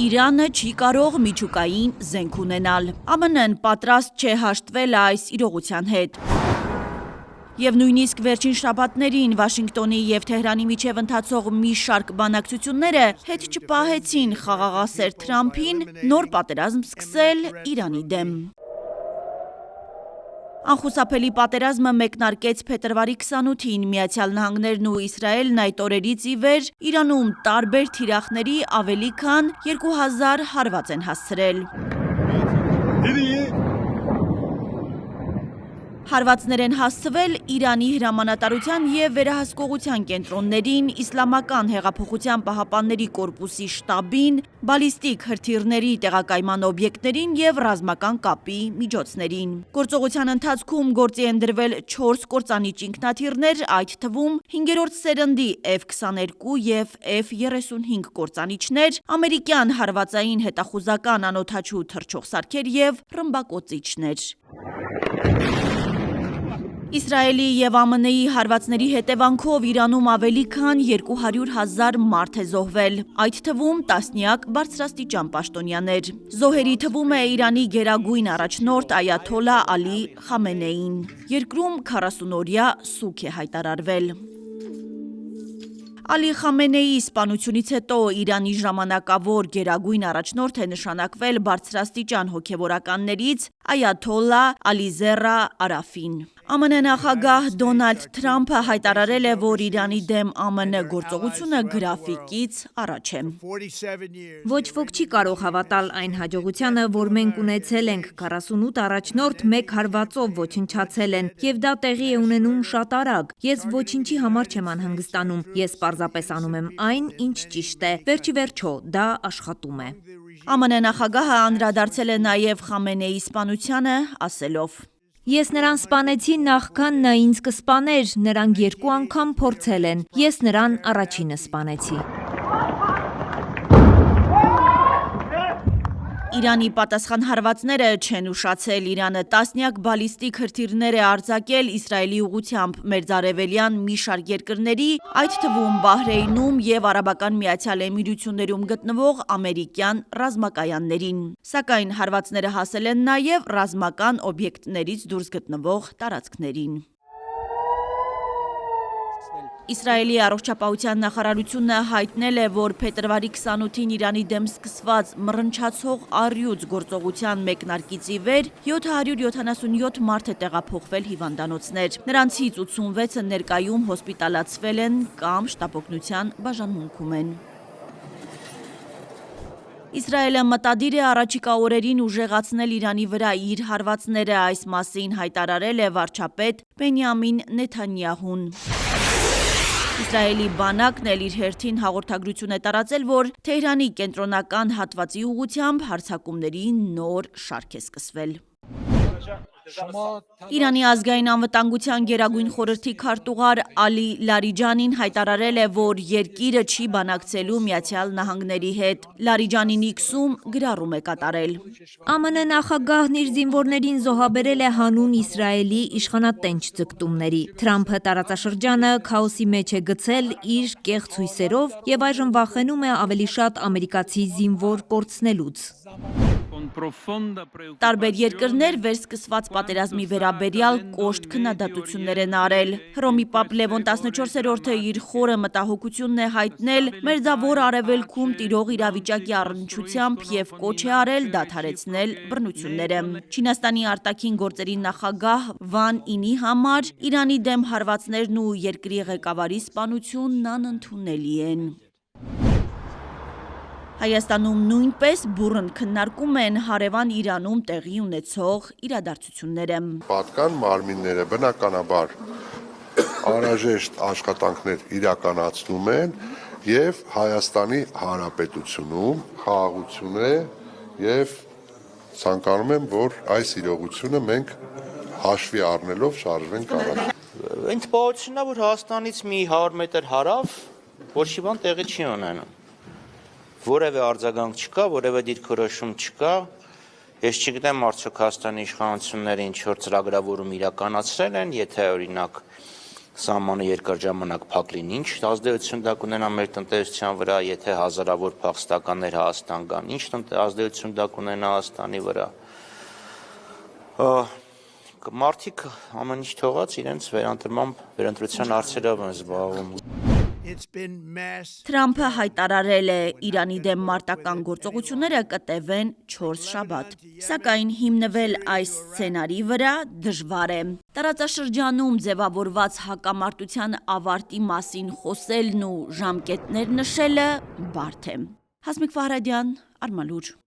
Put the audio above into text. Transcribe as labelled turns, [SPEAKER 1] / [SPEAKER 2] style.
[SPEAKER 1] Իրանը չի կարող միջուկային զենք ունենալ։ ԱՄՆ-ն պատրաստ չէ հաշտվել այս իրողության հետ։ Եվ նույնիսկ վերջին շաբաթներին Վաշինգտոնի և Թեհրանի միջև ընթացող մի շարք բանակցությունները հետ չպահեցին խաղաղասեր Թրամփին նոր պատերազմ սկսել Իրանի դեմ։ Անխուսափելի պատերազմը մեկնարկեց փետրվարի 28-ին, Միացյալ Նահանգներն ու Իսրայելն այդ օրերից ի վեր Իրանում տարբեր թիրախների ավելի քան 2000 հարված են հասցրել։ Հարվածներ են հասցվել Իրանի հրամանատարության և վերահսկողության կենտրոններին, Իսլամական հեղափոխության պահապանների կորպուսի շտաբին, բալիստիկ հրթիռների տեղակայման օբյեկտներին և ռազմական կապի միջոցներին։ Գործողության ընթացքում գործի են դրվել 4 կործանիչ ինքնաթիռներ, այդ թվում 5-րդ սերնդի F-22 և F-35 կործանիչներ, ամերիկյան հարվածային հետախուզական անօդաչու թռչող սարքեր և ռմբակոծիչներ։ Իսրայելի և ԱՄՆ-ի հարվածների հետևանքով Իրանում ավելի քան 200,000 մարդ է զոհվել, այդ թվում տասնյակ բարձրաստիճան պաշտոնյաներ։ Զոհերի թվում է Իրանի գերագույն առաջնորդ Այաթոլլահ Ալի Խամենեին։ Երկրում 40-օրյա սուգ է հայտարարվել։ Ալի Խամենեիի սպանությունից հետո Իրանի ժամանակավոր գերագույն առաջնորդ է նշանակվել բարձրաստիճան հոգևորականներից Այաթոլլահ Ալիզերա Արաֆին։ ԱՄՆ նախագահ Դոնալդ Թրամփը հայտարարել է, որ Իրանի դեմ ԱՄՆ գործողությունը գրաֆիկից առաջ է։
[SPEAKER 2] Ոչ ոք չի կարող հավատալ այն հաջողությանը, որ մենք ունեցել ենք 48 առաջնորդ մեկ հարվածով ոչնչացել են, և դա տեղի է ունենում շատ արագ։ Ես ոչինչի համար չեմ անհանգստանում, ես պարզապես անում եմ այն, ինչ ճիշտ է։ Վերջիվերջո, դա աշխատում է։
[SPEAKER 1] ԱՄՆ նախագահը անդրադարձել է նաև Խամենեիի սպանությանը, ասելով.
[SPEAKER 2] Ես նրան սպանեցի նախքան նա ինձ կսպաներ, նրանք 2 անգամ փորձել են, ես նրան առաջինը սպանեցի։
[SPEAKER 1] Իրանի պատասխան հարվածները չեն ուշացել, Իրանը տասնյակ բալիստիկ հրթիռներ է արձակել Իսրայելի ուղղությամբ մերձարևելյան մի շարք երկրների, այդ թվում Բահրեյնում և Արաբական Միացյալ Էմիրություններում գտնվող ամերիկյան ռազմակայաններին։ Սակայն հարվածները հասել են նաև ռազմական օբյեկտներից դուրս գտնվող տարածքներին։ Իսրայելի առողջապահության նախարարությունը հայտնել է, որ փետրվարի 28-ին Իրանի դեմ սկսված մռնչացող առյուծ գործողության մեկնարկից ի վեր 777 մարդ է տեղափոխվել հիվանդանոցներ։ Նրանցից 86-ը ներկայում հոսպիտալացվել են կամ շտապօգնության բաժանմունքում են։ Իսրայելը մտադիր է առաջիկա օրերին ուժեղացնել Իրանի վրա իր հարվածները, այս մասին հայտարարել է վարչապետ Բենյամին Նեթանյահուն։ Իսրայելի բանակն էլ իր հերթին հաղորդագրություն է տարածել, որ Թեհրանի կենտրոնական հատվածի ուղղությամբ հարձակումների նոր շարք է սկսվել։ Իրանի ազգային անվտանգության գերագույն խորհրդի քարտուղար Ալի Լարիջանին հայտարարել է, որ երկիրը չի բանակցելու Միացյալ Նահանգների հետ։ Լարիջանին X-ում գրառում է կատարել։
[SPEAKER 2] ԱՄՆ նախագահն իր զինվորներին զոհաբերել է հանուն Իսրայելի իշխանատենչ ձգտումների։ Թրամփը տարածաշրջանը քաոսի մեջ է գցել իր կեղծ հույսերով և այժմ վախենում է ավելի շատ ամերիկացի զինվոր կորցնելուց։
[SPEAKER 1] Տարբեր երկրներ վերսկսված պատերազմի վերաբերյալ կոշտ քննադատություններ են արել։ Հռոմի Պապ Լևոն 14-րդը իր խորը մտահոգությունն է հայտնել Մերձավոր Արևելքում տիրող իրավիճակի առնչությամբ և կոչ է արել դադարեցնել բռնությունները։ Չինաստանի արտաքին գործերի նախագահ Վան Ինի համար Իրանի դեմ հարվածներն ու երկրի ղեկավարի սպանությունն անընդունելի են։ Հայաստանում նույնպես բուռն քննարկում են հարևան Իրանում տեղի ունեցող իրադարձությունները։
[SPEAKER 3] Պատկան մարմինները բնականաբար անհրաժեշտ աշխատանքներ իրականացնում են և Հայաստանի Հանրապետությունում խաղաղություն է և ցանկանում եմ, որ այս իրողությունը մենք հաշվի առնելով շարժվենք առաջ։
[SPEAKER 4] Այն տպավորությունն է, որ Հայաստանից մի 100 մետր հարավ որոշի բան տեղի չի ունենում։ Որևէ արձագանք չկա, որևէ դիրքորոշում չկա։ Ես չգիտեմ, արդյոք Հայաստանի իշխանությունները ինչ-որ ծրագրավորում իրականացրել են, եթե օրինակ սահմանը երկար ժամանակ փակ լինի, ինչ ազդեցություն դա կունենա մեր տնտեսության վրա, եթե հազարավոր փախստականներ Հայաստան գան, ինչ ազդեցություն դա կունենա Հայաստանի վրա։ Մարդիկ ամեն ինչ թողած իրենց վերընտրության հարցերով են զբաղվում։
[SPEAKER 1] Թրամփը հայտարարել է Իրանի դեմ մարտական գործողությունները կտևեն 4 շաբաթ։ Սակայն հիմնվել այս սցենարի վրա դժվար է։ Տարածաշրջանում ձևավորված հակամարտության ավարտի մասին խոսելն ու ժամկետներ նշելը բարդ է։ Հասմիկ Ֆահրադյան, Արմալուր։